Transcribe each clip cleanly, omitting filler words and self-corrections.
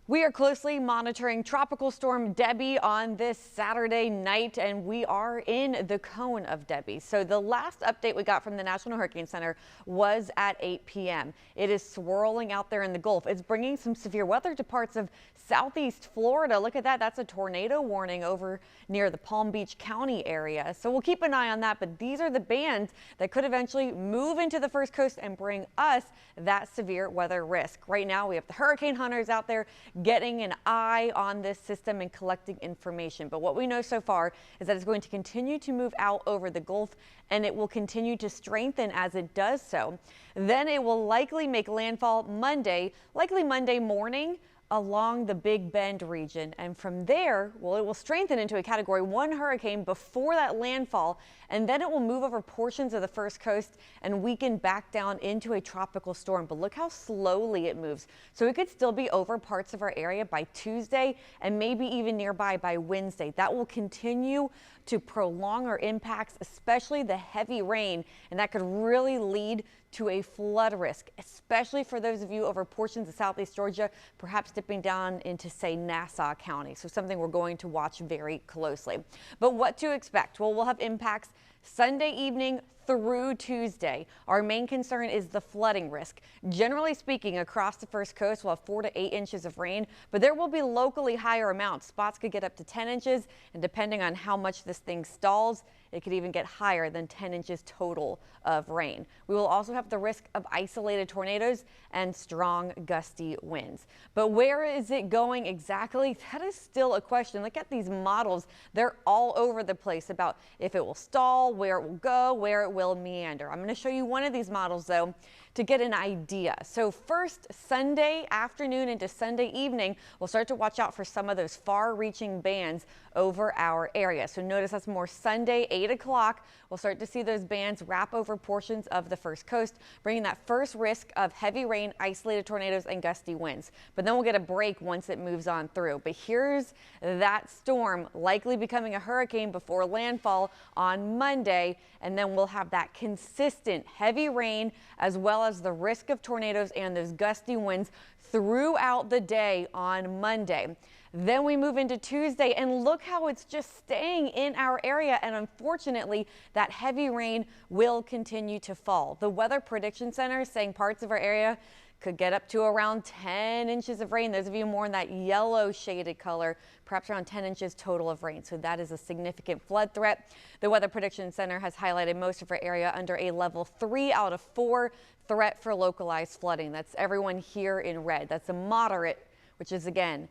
We are closely monitoring Tropical Storm Debby on this Saturday night, and we are in the cone of Debby. So the last update we got from the National Hurricane Center was at 8 p.m. It is swirling out there in the Gulf. It's bringing some severe weather to parts of southeast Florida. Look at that. That's a tornado warning over near the Palm Beach County area. So we'll keep an eye on that. But these are the bands that could eventually move into the first coast and bring us that severe weather risk. Right now, we have the hurricane hunters out there getting an eye on this system and collecting information. But what we know so far is that it's going to continue to move out over the Gulf, and it will continue to strengthen as it does so. Then it will likely make landfall Monday, likely Monday morning, along the Big Bend region, and from there, well, it will strengthen into a Category 1 hurricane before that landfall, and then it will move over portions of the first coast and weaken back down into a tropical storm. But look how slowly it moves. So it could still be over parts of our area by Tuesday and maybe even nearby by Wednesday. That will continue to prolong our impacts, especially the heavy rain, and that could really lead to a flood risk, especially for those of you over portions of southeast Georgia, perhaps dipping down into, say, Nassau County. So something we're going to watch very closely. But what to expect? Well, we'll have impacts Sunday evening through Tuesday. Our main concern is the flooding risk. Generally speaking, across the first coast, we'll have 4 to 8 inches of rain, but there will be locally higher amounts. Spots could get up to 10 inches, and depending on how much this thing stalls, it could even get higher than 10 inches total of rain. We will also have the risk of isolated tornadoes and strong gusty winds. But where is it going exactly? That is still a question. Look at these models. They're all over the place about if it will stall, where it will go, where it will meander. I'm going to show you one of these models, though, to get an idea. So first, Sunday afternoon into Sunday evening, we'll start to watch out for some of those far-reaching bands over our area. So notice that's more Sunday, 8 o'clock. We'll start to see those bands wrap over portions of the first coast, bringing that first risk of heavy rain, isolated tornadoes, and gusty winds. But then we'll get a break once it moves on through. But here's that storm likely becoming a hurricane before landfall on Monday, and then we'll have that consistent heavy rain as well as the risk of tornadoes and those gusty winds throughout the day on Monday. Then we move into Tuesday, and look how it's just staying in our area. And unfortunately, that heavy rain will continue to fall. The Weather Prediction Center is saying parts of our area could get up to around 10 inches of rain. Those of you more in that yellow shaded color, perhaps around 10 inches total of rain. So that is a significant flood threat. The Weather Prediction Center has highlighted most of our area under a level 3 out of 4 threat for localized flooding. That's everyone here in red. That's a moderate, which is again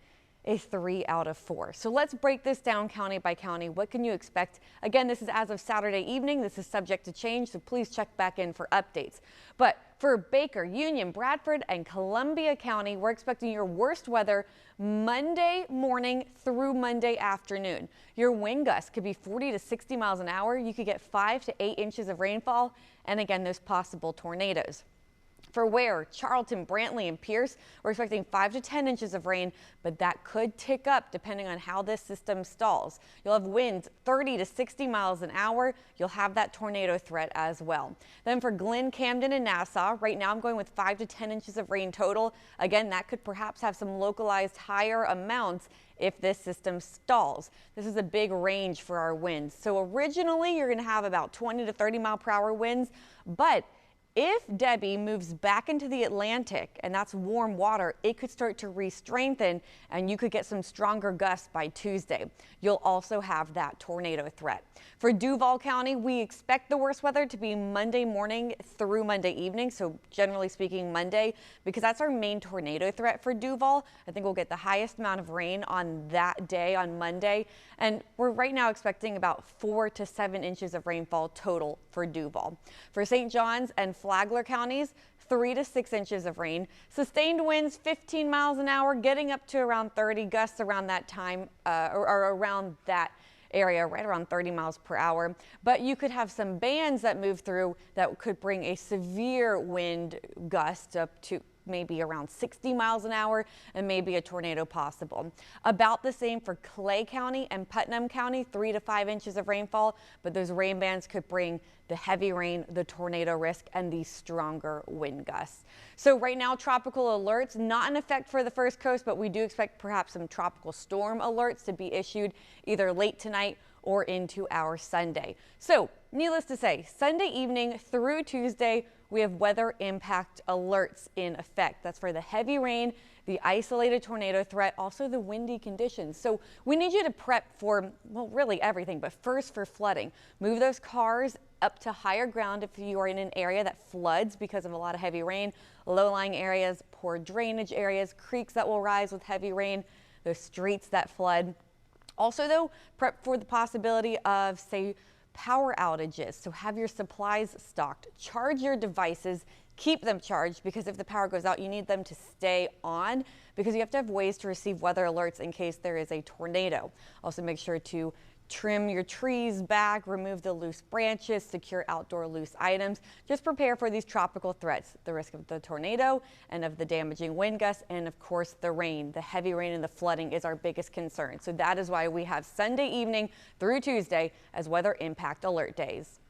a 3 out of 4. So let's break this down county by county. What can you expect? Again, this is as of Saturday evening. This is subject to change, so please check back in for updates. But for Baker, Union, Bradford, and Columbia County, we're expecting your worst weather Monday morning through Monday afternoon. Your wind gusts could be 40 to 60 miles an hour. You could get 5 to 8 inches of rainfall, and again, those possible tornadoes. For Ware, Charlton, Brantley, and Pierce, we're expecting 5 to 10 inches of rain, but that could tick up depending on how this system stalls. You'll have winds 30 to 60 miles an hour. You'll have that tornado threat as well. Then for Glenn, Camden, and Nassau, right now I'm going with 5 to 10 inches of rain total. Again, that could perhaps have some localized higher amounts if this system stalls. This is a big range for our winds. So originally you're going to have about 20 to 30 mile per hour winds, but if Debby moves back into the Atlantic, and that's warm water, it could start to re-strengthen, and you could get some stronger gusts by Tuesday. You'll also have that tornado threat. For Duval County, we expect the worst weather to be Monday morning through Monday evening, so generally speaking Monday, because that's our main tornado threat for Duval. I think we'll get the highest amount of rain on that day on Monday, and we're right now expecting about 4 to 7 inches of rainfall total for Duval. For St. John's and Flagler counties, 3 to 6 inches of rain. Sustained winds 15 miles an hour, getting up to around 30, gusts around that time or around that area, right around 30 miles per hour. But you could have some bands that move through that could bring a severe wind gust up to maybe around 60 miles an hour, and maybe a tornado possible. About the same for Clay County and Putnam County, 3 to 5 inches of rainfall, but those rain bands could bring the heavy rain, the tornado risk, and the stronger wind gusts. So right now, tropical alerts not in effect for the first coast, but we do expect perhaps some tropical storm alerts to be issued either late tonight or into our Sunday. So needless to say, Sunday evening through Tuesday, we have weather impact alerts in effect. That's for the heavy rain, the isolated tornado threat, also the windy conditions. So we need you to prep for, well, really everything, but first for flooding. Move those cars up to higher ground if you are in an area that floods because of a lot of heavy rain, low-lying areas, poor drainage areas, creeks that will rise with heavy rain, the streets that flood. Also, though, prep for the possibility of, say, power outages. So have your supplies stocked. Charge your devices. Keep them charged, because if the power goes out, you need them to stay on, because you have to have ways to receive weather alerts in case there is a tornado. Also, make sure to trim your trees back, remove the loose branches, secure outdoor loose items. Just prepare for these tropical threats, the risk of the tornado and of the damaging wind gusts, and of course the rain. The heavy rain and the flooding is our biggest concern. So that is why we have Sunday evening through Tuesday as weather impact alert days.